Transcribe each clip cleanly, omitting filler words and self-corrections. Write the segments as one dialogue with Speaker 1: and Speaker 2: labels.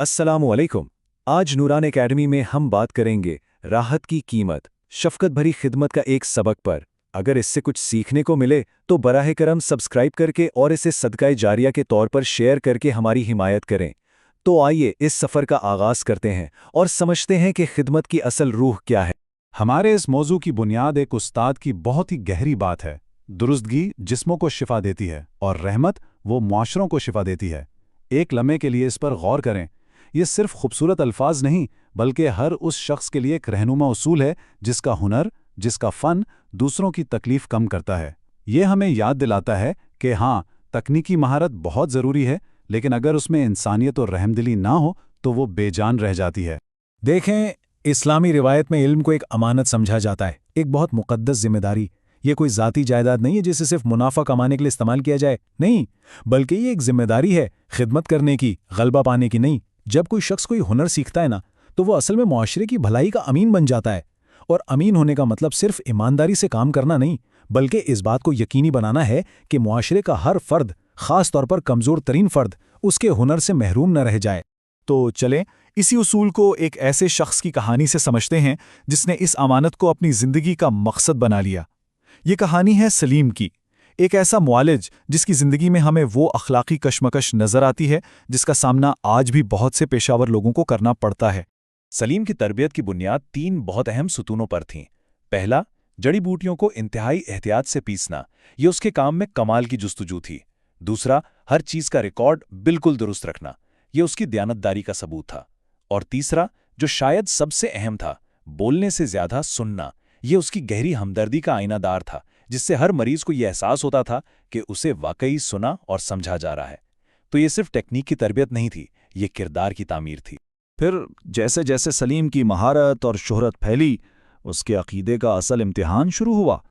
Speaker 1: अस्सलाम वालेकुम। आज नूरान एकेडमी में हम बात करेंगे राहत की कीमत, शफकत भरी खिदमत का एक सबक पर। अगर इससे कुछ सीखने को मिले तो बराह करम सब्सक्राइब करके और इसे सदकाए जारिया के तौर पर शेयर करके हमारी हिमायत करें। तो आइए इस सफ़र का आगाज़ करते हैं और समझते हैं कि खिदमत की असल रूह क्या है।
Speaker 2: हमारे इस मौजू की बुनियाद एक उस्ताद की बहुत ही गहरी बात है। दुरुस्तगी जिस्मों को शिफा देती है और रहमत वो मुआशरों को शिफा देती है। एक लम्हे के लिए इस पर गौर करें। ये सिर्फ खूबसूरत अल्फाज नहीं, बल्कि हर उस शख्स के लिए एक रहनुमा उसूल है जिसका हुनर, जिसका फ़न दूसरों की तकलीफ़ कम करता है। ये हमें याद दिलाता है कि हाँ, तकनीकी महारत बहुत ज़रूरी है, लेकिन अगर उसमें इंसानियत और रहमदिली ना हो तो वो बेजान रह जाती है।
Speaker 1: देखें, इस्लामी रिवायत में इल्म को एक अमानत समझा जाता है, एक बहुत मुक़द्दस जिम्मेदारी। ये कोई ज़ाती जायदाद नहीं है जिसे सिर्फ मुनाफा कमाने के लिए इस्तेमाल किया जाए, नहीं, बल्कि ये एक जिम्मेदारी है खिदमत करने की, गलबा पाने की नहीं। जब कोई शख्स कोई हुनर सीखता है ना, तो वो असल में मुआशरे की भलाई का अमीन बन जाता है। और अमीन होने का मतलब सिर्फ ईमानदारी से काम करना नहीं, बल्कि इस बात को यकीनी बनाना है कि मुआशरे का हर फर्द, ख़ास तौर पर कमज़ोर तरीन फ़र्द, उसके हुनर से महरूम न रह जाए। तो चलें, इसी उसूल को एक ऐसे शख्स की कहानी से समझते हैं जिसने इस अमानत को अपनी ज़िंदगी का मकसद बना लिया। ये कहानी है सलीम की, एक ऐसा मुआलिज जिसकी ज़िंदगी में हमें वो अखलाकी कशमकश नज़र आती है जिसका सामना आज भी बहुत से पेशावर लोगों को करना पड़ता है।
Speaker 3: सलीम की तरबियत की बुनियाद 3 बहुत अहम सुतूनों पर थीं। पहला, जड़ी बूटियों को इंतहाई एहतियात से पीसना, ये उसके काम में कमाल की जुस्तजू थी। दूसरा, हर चीज़ का रिकॉर्ड बिल्कुल दुरुस्त रखना, ये उसकी दयानतदारी का सबूत था। और तीसरा, जो शायद सबसे अहम था, बोलने से ज़्यादा सुनना, ये उसकी गहरी हमदर्दी का आईनादार था, जिससे हर मरीज को ये एहसास होता था कि उसे वाकई सुना और समझा जा रहा है। तो ये सिर्फ टेक्निक की तरबियत नहीं थी, ये किरदार की तामीर थी।
Speaker 4: फिर जैसे जैसे सलीम की महारत और शोहरत फैली, उसके अकीदे का असल इम्तिहान शुरू हुआ।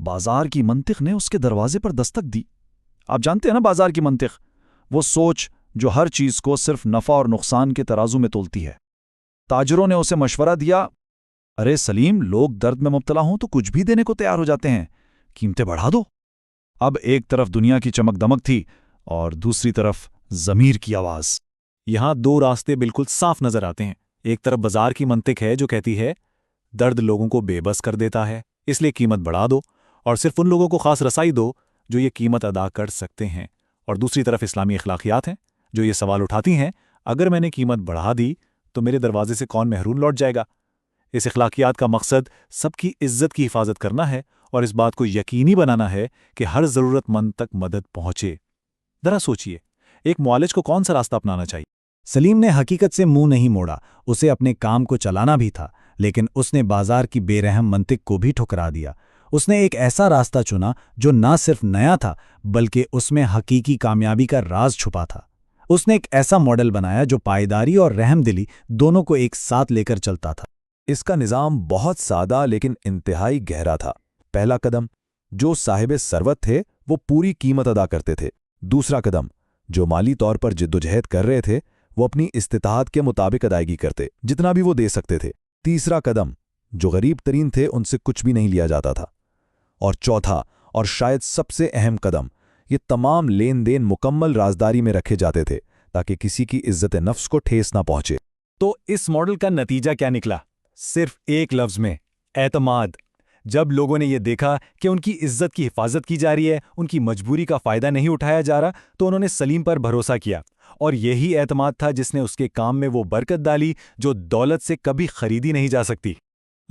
Speaker 4: बाजार की मंतिक ने उसके दरवाजे पर दस्तक दी। आप जानते हैं ना बाजार की मंतिक, वो सोच जो हर चीज़ को सिर्फ नफ़ा और नुकसान के तराजू में तोलती है। ताजरों ने उसे मशवरा दिया, अरे सलीम, लोग दर्द में मुब्तला हों तो कुछ भी देने को तैयार हो जाते हैं, कीमतें बढ़ा दो। अब एक तरफ दुनिया की चमक दमक थी और दूसरी तरफ ज़मीर की आवाज़।
Speaker 1: यहाँ दो रास्ते बिल्कुल साफ नजर आते हैं। एक तरफ बाजार की मंतिक है जो कहती है दर्द लोगों को बेबस कर देता है, इसलिए कीमत बढ़ा दो और सिर्फ उन लोगों को खास रसाई दो जो ये कीमत अदा कर सकते हैं। और दूसरी तरफ इस्लामी अखलाकियात हैं जो ये सवाल उठाती हैं, अगर मैंने कीमत बढ़ा दी तो मेरे दरवाजे से कौन महरूम लौट जाएगा। इस अखलाकियात का मकसद सबकी इज्जत की हिफाजत करना है और इस बात को यकीनी बनाना है कि हर ज़रूरतमंद तक मदद पहुंचे। जरा सोचिए, एक मुआलिज को कौन सा रास्ता अपनाना चाहिए?
Speaker 5: सलीम ने हकीकत से मुंह नहीं मोड़ा, उसे अपने काम को चलाना भी था, लेकिन उसने बाजार की बेरहम मंतिक को भी ठुकरा दिया। उसने एक ऐसा रास्ता चुना जो ना सिर्फ नया था, बल्कि उसमें हकीकी कामयाबी का राज छुपा था। उसने एक ऐसा मॉडल बनाया जो पायदारी और रहमदिली दोनों को एक साथ लेकर चलता था।
Speaker 6: इसका निज़ाम बहुत सादा लेकिन इंतहाई गहरा था। पहला कदम, जो साहिब सरवत थे वो पूरी कीमत अदा करते थे। दूसरा कदम, जो माली तौर पर जिद्दोजहद कर रहे थे वो अपनी इस्तिताअत के मुताबिक अदायगी करते, जितना भी वो दे सकते थे। तीसरा कदम, जो गरीब तरीन थे उनसे कुछ भी नहीं लिया जाता था। और चौथा और शायद सबसे अहम कदम, ये तमाम लेन देन मुकम्मल राजदारी में रखे जाते थे ताकि किसी की इज्जत नफ्स को ठेस ना पहुंचे।
Speaker 1: तो इस मॉडल का नतीजा क्या निकला? सिर्फ एक लफ्ज़ में, एतमाद। जब लोगों ने ये देखा कि उनकी इज्जत की हिफाजत की जा रही है, उनकी मजबूरी का फ़ायदा नहीं उठाया जा रहा, तो उन्होंने सलीम पर भरोसा किया। और यही एतमाद था जिसने उसके काम में वो बरकत डाली जो दौलत से कभी खरीदी नहीं जा सकती।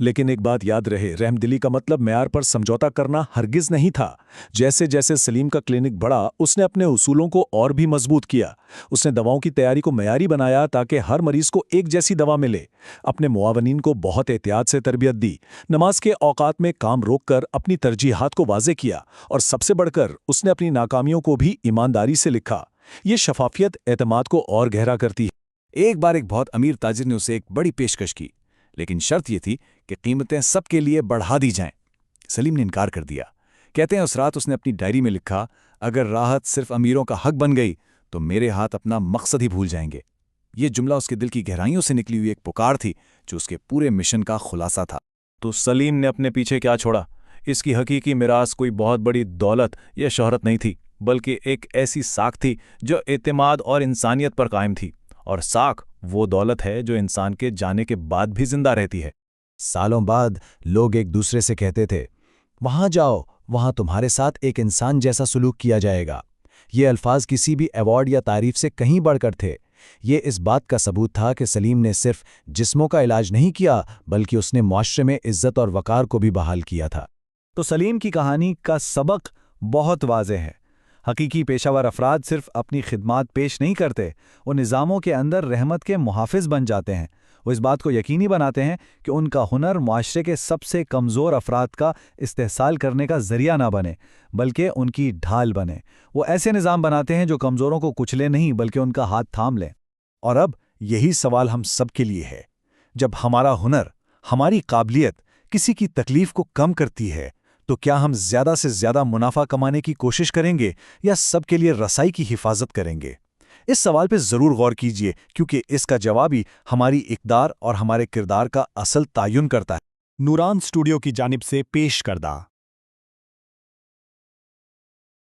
Speaker 1: लेकिन एक बात याद रहे, रहमदिली का मतलब मेयार पर समझौता करना हरगिज़ नहीं था। जैसे जैसे सलीम का क्लिनिक बढ़ा, उसने अपने उसूलों को और भी मजबूत किया। उसने दवाओं की तैयारी को मेयारी बनाया ताकि हर मरीज को एक जैसी दवा मिले। अपने मुआवनीन को बहुत एहतियात से तरबियत दी। नमाज के औकात में काम रोककर अपनी तरजीहात को वाज़े किया। और सबसे बढ़कर उसने अपनी नाकामियों को भी ईमानदारी से लिखा। ये शफाफियत एतमाद को और गहरा करती है।
Speaker 4: एक बार एक बहुत अमीर ताजिर ने उसे एक बड़ी पेशकश की, लेकिन शर्त यह थी कि कीमतें सबके लिए बढ़ा दी जाएं। सलीम ने इनकार कर दिया। कहते हैं उस रात उसने अपनी डायरी में लिखा, अगर राहत सिर्फ अमीरों का हक बन गई तो मेरे हाथ अपना मकसद ही भूल जाएंगे। ये जुमला उसके दिल की गहराइयों से निकली हुई एक पुकार थी जो उसके पूरे मिशन का खुलासा था।
Speaker 1: तो सलीम ने अपने पीछे क्या छोड़ा? इसकी हकीकी मिरास कोई बहुत बड़ी दौलत या शोहरत नहीं थी, बल्कि एक ऐसी साख थी जो एतमाद और इंसानियत पर कायम थी।
Speaker 3: اور ساکھ وہ دولت ہے جو انسان کے جانے کے بعد بھی زندہ رہتی ہے۔
Speaker 5: سالوں بعد لوگ ایک دوسرے سے کہتے تھے، وہاں جاؤ، وہاں تمہارے ساتھ ایک انسان جیسا سلوک کیا جائے گا۔ یہ الفاظ کسی بھی ایوارڈ یا تعریف سے کہیں بڑھ کر تھے۔ یہ اس بات کا ثبوت تھا کہ سلیم نے صرف جسموں کا علاج نہیں کیا، بلکہ اس نے معاشرے میں عزت اور وقار کو بھی بحال کیا تھا۔
Speaker 4: تو سلیم کی کہانی کا سبق بہت واضح ہے۔ حقیقی پیشہ ور افراد صرف اپنی خدمات پیش نہیں کرتے، وہ نظاموں کے اندر رحمت کے محافظ بن جاتے ہیں۔ وہ اس بات کو یقینی بناتے ہیں کہ ان کا ہنر معاشرے کے سب سے کمزور افراد کا استحصال کرنے کا ذریعہ نہ بنے، بلکہ ان کی ڈھال بنے۔ وہ ایسے نظام بناتے ہیں جو کمزوروں کو کچلے نہیں بلکہ ان کا ہاتھ تھام لیں۔
Speaker 2: اور اب یہی سوال ہم سب کے لیے ہے، جب ہمارا ہنر، ہماری قابلیت کسی کی تکلیف کو کم کرتی ہے، تو کیا ہم زیادہ سے زیادہ منافع کمانے کی کوشش کریں گے یا سب کے لیے رسائی کی حفاظت کریں گے؟ اس سوال پہ ضرور غور کیجئے، کیونکہ اس کا جواب ہی ہماری اقدار اور ہمارے کردار کا اصل تعین کرتا ہے۔
Speaker 7: نوران اسٹوڈیو کی جانب سے پیش کردہ